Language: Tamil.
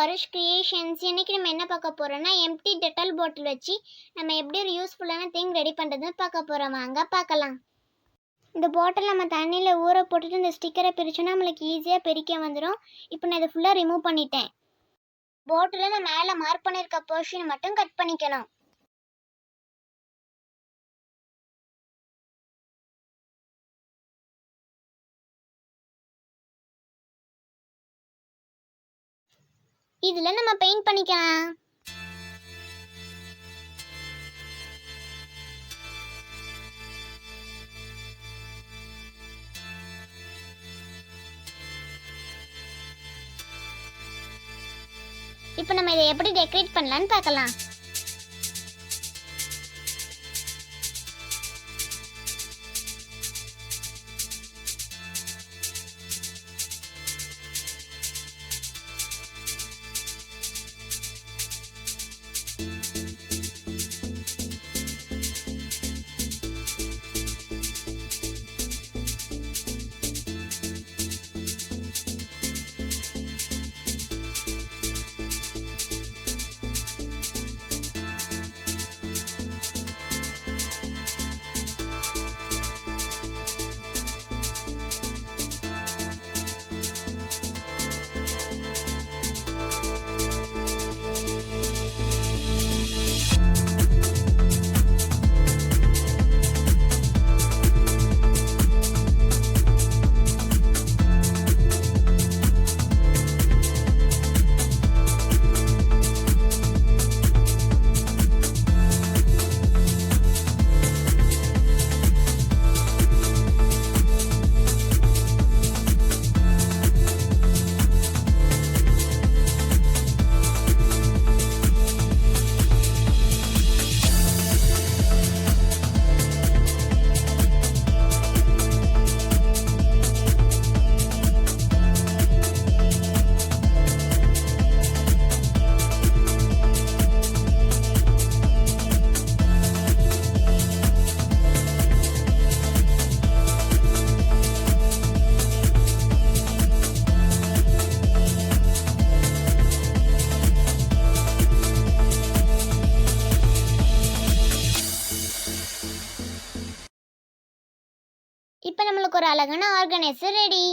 அருஷ் கிரியேஷன்ஸ். இன்னைக்கு நம்ம என்ன பார்க்க போறோம்னா எம்டி டெட்டால் பாட்டில் வச்சு நம்ம எப்படி ஒரு யூஸ்ஃபுல்லான திங் ரெடி பண்ணுறதுன்னு பார்க்க போகிறோம். வாங்க பார்க்கலாம். இந்த பாட்டில் நம்ம தண்ணியில் ஊற போட்டுட்டு இந்த ஸ்டிக்கரை பிரிச்சோன்னா நம்மளுக்கு ஈஸியாக பிரிக்க வந்துடும். இப்போ நான் இதை ஃபுல்லாக ரிமூவ் பண்ணிட்டேன். பாட்டிலில் நான் மேலே மார்க் பண்ணியிருக்க போர்ஷன் மட்டும் கட் பண்ணிக்கணும். இதில் நம்ம பெயிண்ட் பண்ணிக்கலாம். இப்போ நம்ம இதை எப்படி டெக்கரேட் பண்ணலான்னு பார்க்கலாம். இப்போ நம்மளுக்கு ஒரு அழகான ஆர்கனைசர் ரெடி.